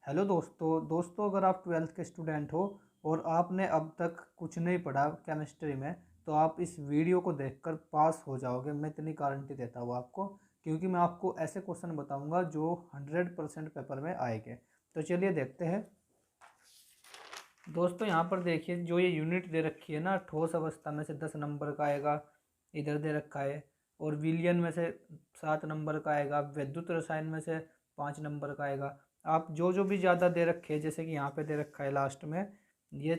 Hello दोस्तों अगर आप ट्वेल्थ के स्टूडेंट हो और आपने अब तक कुछ नहीं पढ़ा केमिस्ट्री में, तो आप इस वीडियो को देखकर पास हो जाओगे। मैं इतनी गारंटी देता हूँ आपको, क्योंकि मैं आपको ऐसे क्वेश्चन बताऊंगा जो 100% पेपर में आएंगे। तो चलिए देखते हैं। दोस्तों यहाँ पर देखिए, जो ये यूनिट दे रखी है ना, ठोस अवस्था में से 10 नंबर का आएगा, इधर दे रखा है। और विलयन में से 7 नंबर का आएगा, विद्युत रसायन में से 5 नंबर का आएगा। आप जो जो भी ज़्यादा दे रखे हैं, जैसे कि यहाँ पे दे रखा है लास्ट में, ये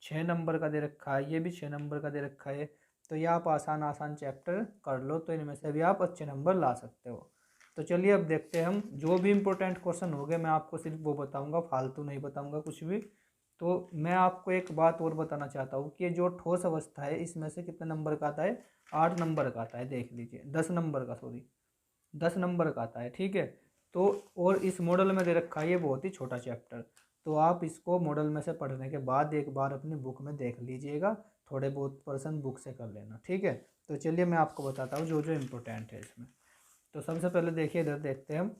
6 नंबर का दे रखा है, ये भी 6 नंबर का दे रखा है। तो ये आप आसान आसान चैप्टर कर लो, तो इनमें से भी आप अच्छे नंबर ला सकते हो। तो चलिए अब देखते हैं हम। जो भी इम्पोर्टेंट क्वेश्चन हो गए मैं आपको सिर्फ वो बताऊंगा, फालतू नहीं बताऊंगा कुछ भी। तो मैं आपको एक बात और बताना चाहता हूँ कि जो ठोस अवस्था है इसमें से कितने नंबर का आता है, 8 नंबर का आता है। देख लीजिए, 10 नंबर का, सॉरी 10 नंबर का आता है, ठीक है। तो और इस मॉडल में दे रखा है ये बहुत ही छोटा चैप्टर। तो आप इसको मॉडल में से पढ़ने के बाद एक बार अपनी बुक में देख लीजिएगा, थोड़े बहुत पर्सन बुक से कर लेना, ठीक है। तो चलिए मैं आपको बताता हूँ जो जो इम्पोर्टेंट है इसमें। तो सबसे पहले देखिए, इधर देखते हैं हम।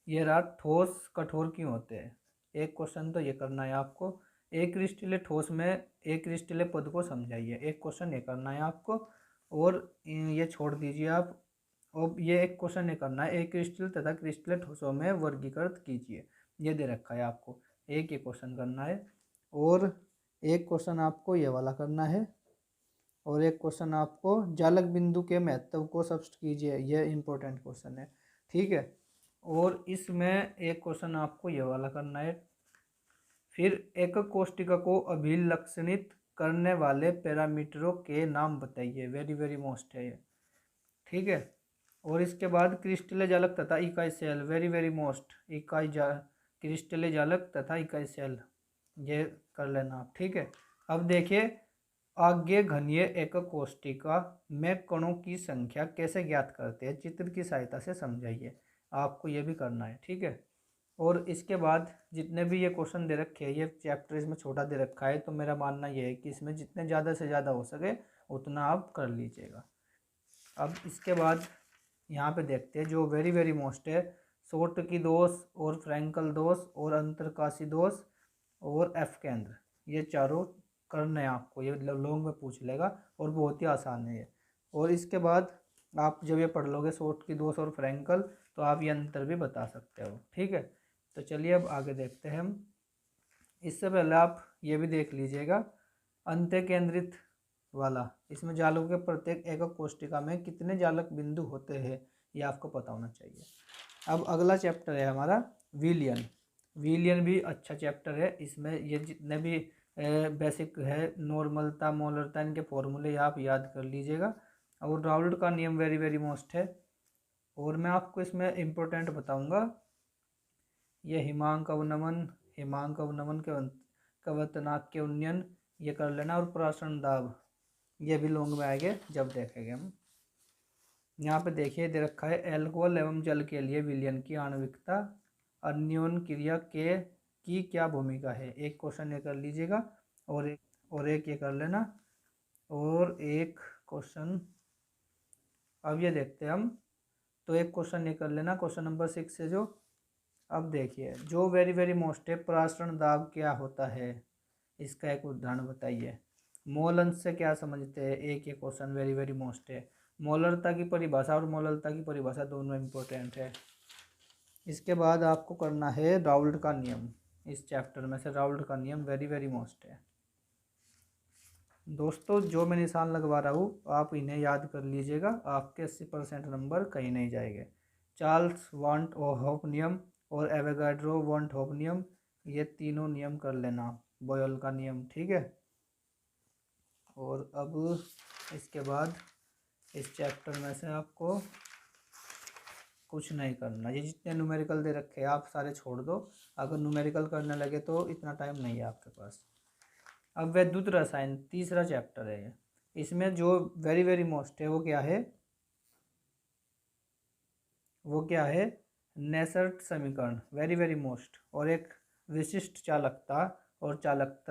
ये रहा, ठोस कठोर क्यों होते हैं। एक क्वेश्चन तो ये करना है आपको। एक क्रिस्टलीय ठोस में एक क्रिस्टलीय पद को समझाइए, एक क्वेश्चन ये करना है आपको। और ये छोड़ दीजिए आप। और ये एक क्वेश्चन ये करना है, एक क्रिस्टल तथा क्रिस्टलीय ठोसों में वर्गीकृत कीजिए। ये दे रखा है आपको, एक ये क्वेश्चन करना है। और एक क्वेश्चन आपको ये वाला करना है। और एक क्वेश्चन आपको जालक बिंदु के महत्व को स्पष्ट कीजिए, यह इंपॉर्टेंट क्वेश्चन है, ठीक है। और इसमें एक क्वेश्चन आपको ये वाला करना है। फिर एकक कोष्टिका को अभिलक्षणित करने वाले पैरामीटरों के नाम बताइए, वेरी वेरी मोस्ट है ये, ठीक है। और इसके बाद क्रिस्टलीय जालक तथा इकाई सेल, वेरी वेरी मोस्ट, क्रिस्टलीय जालक तथा इकाई सेल, ये कर लेना आप, ठीक है। अब देखिए, आगे घनीय एकक कोष्टिका में कणों की संख्या कैसे ज्ञात करते हैं, चित्र की सहायता से समझाइए। आपको ये भी करना है, ठीक है। और इसके बाद जितने भी ये क्वेश्चन दे रखे हैं, ये चैप्टर इसमें छोटा दे रखा है, तो मेरा मानना ये है कि इसमें जितने ज़्यादा से ज़्यादा हो सके उतना आप कर लीजिएगा। अब इसके बाद यहाँ पे देखते हैं जो वेरी वेरी मोस्ट है, शॉर्ट की दोष और फ्रैंकल दोष और अंतरकाशी दोष और एफ केंद्र, ये चारों करने हैं आपको। ये लॉन्ग में पूछ लेगा और बहुत ही आसान है ये। और इसके बाद आप जब ये पढ़ लोगे शॉर्ट की दोष और फ्रैंकल, तो आप ये अंतर भी बता सकते हो, ठीक है। तो चलिए अब आगे देखते हैं हम। इससे पहले आप ये भी देख लीजिएगा, अंत्य केंद्रित वाला, इसमें जालकों के प्रत्येक एकक कोष्टिका में कितने जालक बिंदु होते हैं, ये आपको पता होना चाहिए। अब अगला चैप्टर है हमारा विलयन। विलयन भी अच्छा चैप्टर है। इसमें ये जितने भी बेसिक है, नॉर्मलता, मोलरता, इनके फॉर्मूले आप याद कर लीजिएगा। और राउल्ट का नियम वेरी वेरी मोस्ट है। और मैं आपको इसमें इम्पोर्टेंट बताऊंगा, ये हिमांक अवनमन के कवतनाक के उन्नयन, ये कर लेना। और प्राशन दाब, ये भी लॉन्ग में आएंगे जब देखेंगे हम। यहाँ पे देखिए दे रखा है, एल्कोहल एवं जल के लिए विलयन की आणविकता अन्योन क्रिया के की क्या भूमिका है। एक क्वेश्चन ये कर लीजिएगा और एक ये कर लेना। और एक क्वेश्चन अब ये देखते हैं हम। तो एक क्वेश्चन ये कर लेना, क्वेश्चन नंबर 6 है जो। अब देखिए, जो वेरी वेरी मोस्ट है, प्रासरण दाब क्या होता है, इसका एक उदाहरण बताइए। मोल अंश से क्या समझते हैं, एक ये क्वेश्चन वेरी वेरी मोस्ट है। मोलरता की परिभाषा और मोलरता की परिभाषा दोनों इम्पोर्टेंट है। इसके बाद आपको करना है राउल्ट का नियम। इस चैप्टर में से राउल्ट का नियम वेरी वेरी मोस्ट है। दोस्तों जो मैं निशान लगवा रहा हूँ आप इन्हें याद कर लीजिएगा, आपके 80% नंबर कहीं नहीं जाएंगे। चार्ल्स वांट हॉप नियम और एवोगाड्रो वांट हॉप नियम, ये तीनों नियम कर लेना, बॉयल का नियम, ठीक है। और अब इसके बाद इस चैप्टर में से आपको कुछ नहीं करना, ये जितने न्यूमेरिकल दे रखे हैं आप सारे छोड़ दो। अगर न्यूमेरिकल करने लगे तो इतना टाइम नहीं है आपके पास। अब वैद्युत रसायन तीसरा चैप्टर है ये। इसमें जो वेरी वेरी मोस्ट है वो क्या है, नेसर्ट समीकरण, वेरी वेरी मोस्ट। और एक विशिष्ट चालकता और चालक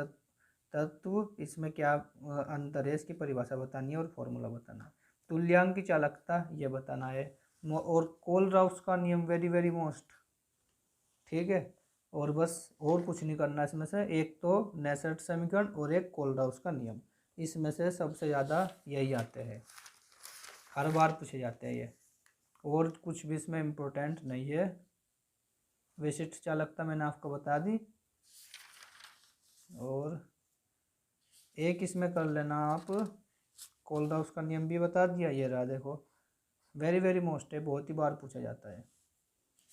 तत्व, इसमें क्या अंतर है, इसकी परिभाषा बतानी है और फॉर्मूला बताना है। तुल्यांक की चालकता ये बताना है। और कोलराउस का नियम वेरी वेरी मोस्ट, ठीक है। और बस और कुछ नहीं करना इसमें से, एक तो नेसेट समीकरण और एक कोलराउस का नियम, इसमें से सबसे ज़्यादा यही आते हैं, हर बार पूछे जाते हैं ये, और कुछ भी इसमें इम्पोर्टेंट नहीं है। विशिष्ट चालकता मैंने आपको बता दी, और एक इसमें कर लेना आप, कोलराउस का नियम भी बता दिया, ये रहा देखो, वेरी वेरी मोस्ट है, बहुत ही बार पूछा जाता है।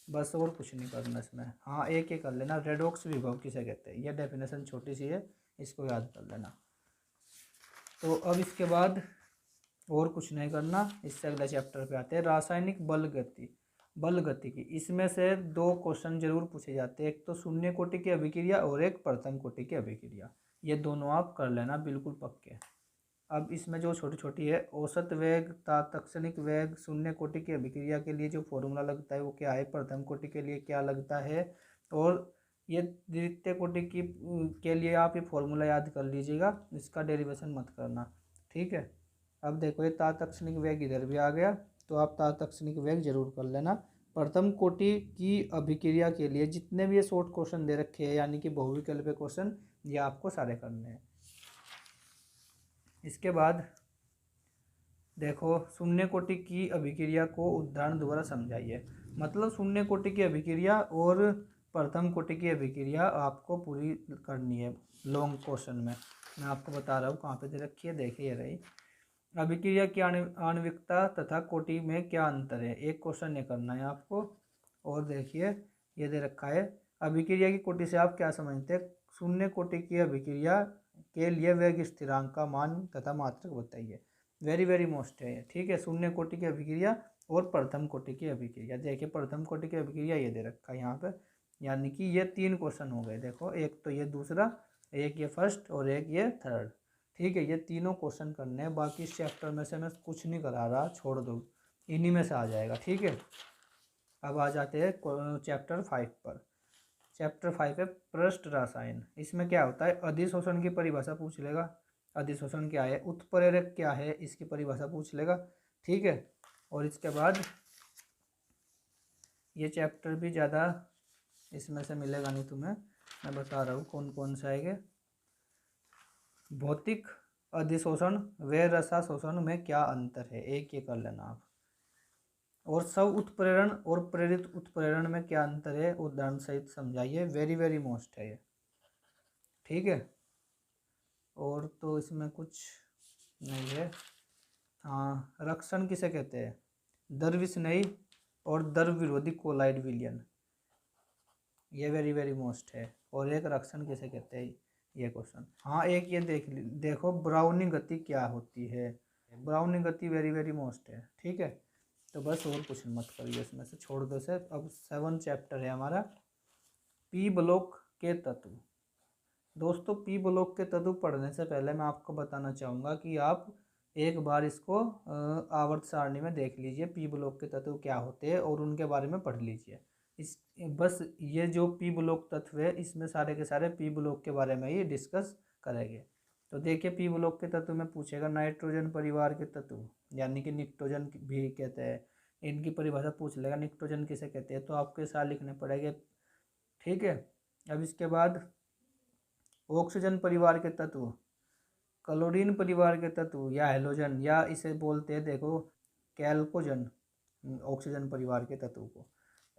बस और कुछ नहीं करना इसमें। हाँ एक ये कर लेना, रेडॉक्स विभव किसे कहते हैं, ये डेफिनेशन छोटी सी है, इसको याद कर लेना। तो अब इसके बाद और कुछ नहीं करना, इससे अगले चैप्टर पे आते हैं, रासायनिक बल गति, बल गति की। इसमें से दो क्वेश्चन जरूर पूछे जाते हैं, एक तो शून्य कोटि की अभिक्रिया और एक प्रथम कोटि की अभिक्रिया, ये दोनों आप कर लेना बिल्कुल पक्के। अब इसमें जो छोटी छोटी है, औसत वेग, तात्क्षणिक वेग, शून्य कोटि की अभिक्रिया के लिए जो फॉर्मूला लगता है वो क्या है, प्रथम कोटि के लिए क्या लगता है, और ये द्वितीय कोटि की के लिए आप ये फॉर्मूला याद कर लीजिएगा, इसका डेरिवेशन मत करना, ठीक है। अब देखो ये तात्क्षणिक वेग इधर भी आ गया, तो आप तात्क्षणिक वेग जरूर कर लेना। प्रथम कोटि की अभिक्रिया के लिए जितने भी ये शॉर्ट क्वेश्चन दे रखे हैं, यानी कि बहुविकल्पीय क्वेश्चन, ये आपको सारे करने हैं। इसके बाद देखो, शून्य कोटि की अभिक्रिया को उदाहरण द्वारा समझाइए, मतलब शून्य कोटि की अभिक्रिया और प्रथम कोटि की अभिक्रिया आपको पूरी करनी है लॉन्ग क्वेश्चन में। मैं आपको बता रहा हूँ कहाँ पे दे रखी है, देखिए रही, अभिक्रिया की आणविकता तथा कोटि में क्या अंतर है, एक क्वेश्चन ये करना है आपको। और देखिए ये दे रखा है, अभिक्रिया की कोटि से आप क्या समझते हैं, शून्य कोटि की अभिक्रिया के लिए वेग स्थिरांक का मान तथा मात्रक बताइए, वेरी वेरी मोस्ट है, ठीक है। शून्य कोटि की अभिक्रिया और प्रथम कोटि की अभिक्रिया, देखिए प्रथम कोटि की अभिक्रिया ये दे रखा है यहाँ पे, यानी कि ये तीन क्वेश्चन हो गए, देखो एक तो ये दूसरा, एक ये फर्स्ट और एक ये थर्ड, ठीक है। ये तीनों क्वेश्चन करने हैं, बाकी इस चैप्टर में से मैं कुछ नहीं करा रहा, छोड़ दो, इन्हीं में से आ जाएगा, ठीक है। अब आ जाते हैं चैप्टर 5 पर। चैप्टर 5 है पृष्ठ रसायन, इसमें क्या होता है, अधिशोषण की परिभाषा पूछ लेगा, अधिशोषण क्या है, उत्प्रेरक क्या है, इसकी परिभाषा पूछ लेगा, ठीक है। और इसके बाद ये चैप्टर भी ज़्यादा इसमें से मिलेगा नहीं तुम्हें, मैं बता रहा हूँ कौन कौन सा है। भौतिक अधिशोषण व रसाशोषण में क्या अंतर है, एक ये कर लेना आप। और स्व उत्प्रेरण और प्रेरित उत्प्रेरण में क्या अंतर है, उदाहरण सहित समझाइए, वेरी वेरी मोस्ट है ये, ठीक है। और तो इसमें कुछ नहीं है। हाँ, रक्षण किसे कहते हैं, द्रविस्नेही और द्रव विरोधी कोलाइड विलयन, ये वेरी वेरी मोस्ट है। और एक रक्षण किसे कहते हैं, ये क्वेश्चन। हाँ एक ये देखो ब्राउनिंग गति क्या होती है, ब्राउनिंग गति वेरी वेरी मोस्ट है, ठीक है। तो बस और कुछ मत करिए इसमें से, छोड़ दो से। अब 7 चैप्टर है हमारा, पी ब्लॉक के तत्व। दोस्तों पी ब्लॉक के तत्व पढ़ने से पहले मैं आपको बताना चाहूँगा कि आप एक बार इसको आवर्त सारणी में देख लीजिए, पी ब्लॉक के तत्व क्या होते हैं और उनके बारे में पढ़ लीजिए। इस बस ये जो पी ब्लॉक तत्व है, इसमें सारे के सारे पी ब्लॉक के बारे में ही डिस्कस करेंगे। तो देखिए पी ब्लॉक के तत्व में पूछेगा नाइट्रोजन परिवार के तत्व, यानी कि निक्टोजन भी कहते हैं, इनकी परिभाषा पूछ लेगा, निक्टोजन किसे कहते हैं, तो आपको ये सारे लिखने पड़ेंगे, ठीक है। अब इसके बाद ऑक्सीजन परिवार के तत्व, क्लोरीन परिवार के तत्व या हैलोजन, या इसे बोलते हैं देखो कैल्कोजन, ऑक्सीजन परिवार के तत्व को।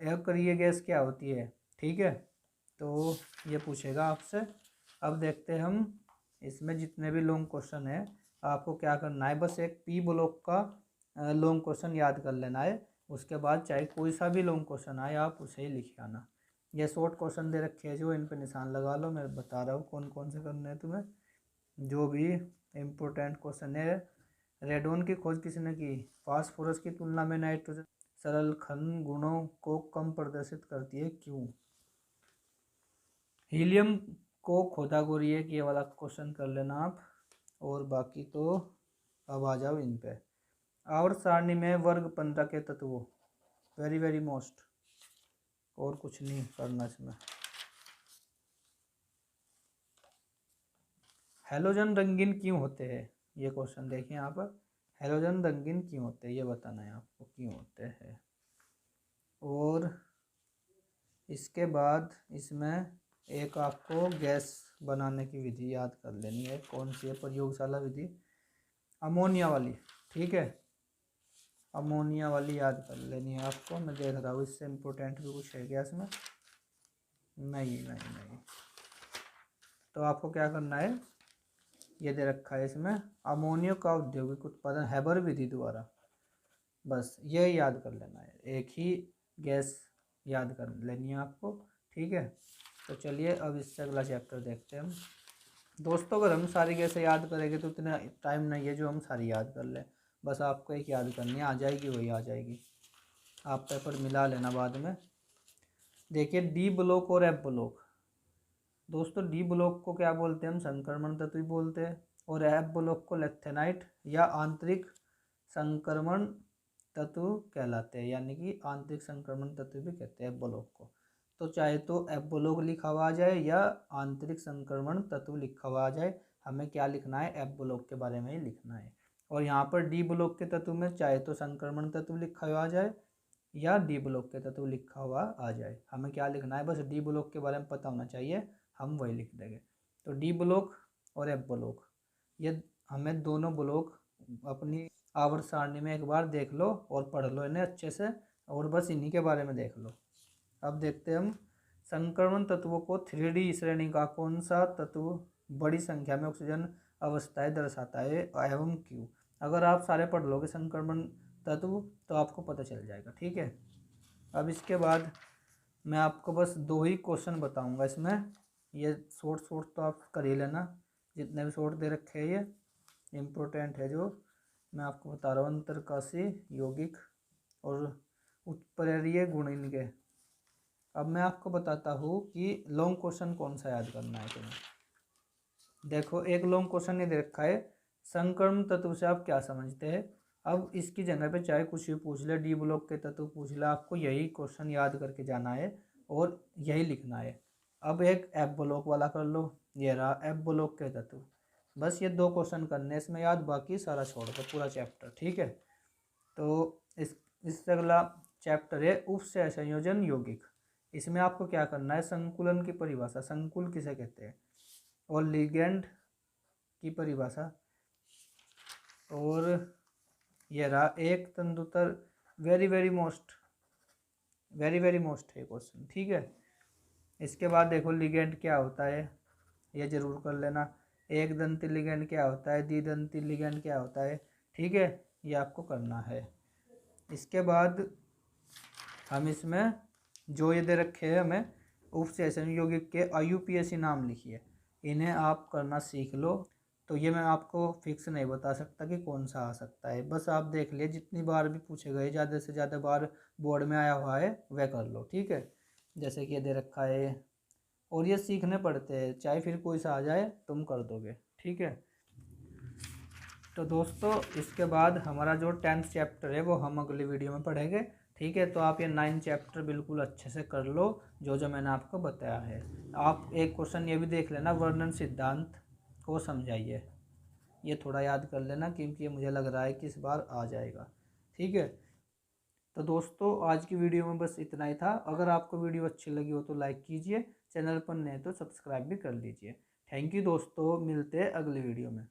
अक्रिय गैस क्या होती है, ठीक है, तो ये पूछेगा आपसे। अब देखते हैं हम इसमें जितने भी लॉन्ग क्वेश्चन है, आपको क्या करना है, बस एक पी ब्लॉक का लॉन्ग क्वेश्चन याद कर लेना है, उसके बाद चाहे कोई सा भी लॉन्ग क्वेश्चन आए आप उसे ही लिख आना। ये शॉर्ट क्वेश्चन दे रखे हैं जो, इन पे निशान लगा लो, मैं बता रहा हूँ कौन कौन से करने हैं तुम्हें, जो भी इम्पोर्टेंट क्वेश्चन है। रेडोन की खोज किसने की, फास्फोरस की तुलना में नाइट्रोजन सरल खन गुणों को कम प्रदर्शित करती है, क्यों। हीलियम को खोदा गोरिए, ये वाला क्वेश्चन कर लेना आप। और बाकी तो अब आ जाओ इन पे, आवर्त सारणी में वर्ग 15 के तत्वों, वेरी वेरी मोस्ट, और कुछ नहीं करना इसमें। हैलोजन रंगीन क्यों होते हैं, ये क्वेश्चन देखिए यहाँ पर, हैलोजन रंगीन क्यों होते हैं ये बताना है आपको, क्यों होते हैं। और इसके बाद इसमें एक आपको गैस बनाने की विधि याद कर लेनी है। कौन सी है? प्रयोगशाला विधि, अमोनिया वाली। ठीक है, अमोनिया वाली याद कर लेनी है आपको। मैं देख रहा हूँ इससे इम्पोर्टेंट भी कुछ है क्या इसमें? नहीं नहीं नहीं। तो आपको क्या करना है, ये दे रखा है इसमें, अमोनिया का औद्योगिक उत्पादन हैबर विधि द्वारा। बस ये याद कर लेना है, एक ही गैस याद कर लेनी है आपको। ठीक है, तो चलिए अब इससे अगला चैप्टर देखते हैं हम। दोस्तों अगर हम सारी गैसें याद करेंगे तो इतना टाइम नहीं है जो हम सारी याद कर लें। बस आपको एक याद करनी है, आ जाएगी वही आ जाएगी, आप पेपर मिला लेना बाद में। देखिए डी ब्लॉक और एफ ब्लॉक। दोस्तों डी ब्लॉक को क्या बोलते हैं हम? संक्रमण तत्व बोलते हैं। और एफ ब्लॉक को लेथेनाइट या आंतरिक संक्रमण तत्व कहलाते हैं, यानी कि आंतरिक संक्रमण तत्व भी कहते हैं एफ ब्लॉक को। तो चाहे तो एफ ब्लॉक लिखा हुआ आ जाए या आंतरिक संक्रमण तत्व लिखा हुआ आ जाए, हमें क्या लिखना है? एफ ब्लॉक के बारे में ही लिखना है। और यहाँ पर डी ब्लॉक के तत्व में चाहे तो संक्रमण तत्व लिखा हुआ आ जाए या डी ब्लॉक के तत्व लिखा हुआ आ जाए, हमें क्या लिखना है? बस डी ब्लॉक के बारे में पता होना चाहिए, हम वही लिख देंगे। तो डी ब्लॉक और एफ ब्लॉक, ये हमें दोनों ब्लॉक अपनी आवर्त सारणी में एक बार देख लो और पढ़ लो इन्हें अच्छे से, और बस इन्हीं के बारे में देख लो। अब देखते हैं हम संक्रमण तत्वों को 3D श्रेणी का कौन सा तत्व बड़ी संख्या में ऑक्सीजन अवस्थाएं दर्शाता है एवं क्यों। अगर आप सारे पढ़ लोगे संक्रमण तत्व तो आपको पता चल जाएगा। ठीक है, अब इसके बाद मैं आपको बस 2 ही क्वेश्चन बताऊंगा इसमें। ये शॉर्ट तो आप कर ही लेना, जितने भी शॉर्ट दे रखे हैं ये इम्पोर्टेंट है जो मैं आपको बता रहा हूँ। अंतरकाशी यौगिक और उत्प्रेरयी गुणन के। अब मैं आपको बताता हूँ कि लॉन्ग क्वेश्चन कौन सा याद करना है तुम्हें। देखो एक लॉन्ग क्वेश्चन ये दे रखा है, संक्रमण तत्व से आप क्या समझते हैं। अब इसकी जगह पे चाहे कुछ भी पूछ ले, डी ब्लॉक के तत्व पूछ ले, आपको यही क्वेश्चन याद करके जाना है और यही लिखना है। अब एक एफ ब्लॉक वाला कर लो, ये रहा एफ ब्लॉक के तत्व। बस ये 2 क्वेश्चन करने इसमें याद, बाकी सारा छोड़ दो पूरा चैप्टर। ठीक है, तो इससे अगला चैप्टर है उप संयोजन यौगिक। इसमें आपको क्या करना है? संकुलन की परिभाषा, संकुल किसे कहते हैं, और लिगेंड की परिभाषा। और ये रहा एक तंतुतर, वेरी वेरी मोस्ट है क्वेश्चन। ठीक है, इसके बाद देखो लिगेंड क्या होता है, ये जरूर कर लेना। एक दंती लिगेंड क्या होता है, द्विदंती लिगेंड क्या होता है। ठीक है, ये आपको करना है। इसके बाद हम इसमें जो ये दे रखे हैं हमें उपसेचन यौगिक के IUPAC नाम लिखिए, इन्हें आप करना सीख लो। तो ये मैं आपको फिक्स नहीं बता सकता कि कौन सा आ सकता है, बस आप देख लिए जितनी बार भी पूछे गए, ज़्यादा से ज़्यादा बार बोर्ड में आया हुआ है वह कर लो। ठीक है, जैसे कि ये दे रखा है, और ये सीखने पड़ते हैं, चाहे फिर कोई सा आ जाए तुम कर दोगे। ठीक है, तो दोस्तों इसके बाद हमारा जो 10th चैप्टर है वो हम अगली वीडियो में पढ़ेंगे। ठीक है, तो आप ये 9 चैप्टर बिल्कुल अच्छे से कर लो जो जो मैंने आपको बताया है। आप एक क्वेश्चन ये भी देख लेना, वर्णन सिद्धांत को समझाइए, ये थोड़ा याद कर लेना क्योंकि ये मुझे लग रहा है कि इस बार आ जाएगा। ठीक है, तो दोस्तों आज की वीडियो में बस इतना ही था। अगर आपको वीडियो अच्छी लगी हो तो लाइक कीजिए, चैनल पर नए तो सब्सक्राइब भी कर लीजिए। थैंक यू दोस्तों, मिलते हैं अगली वीडियो में।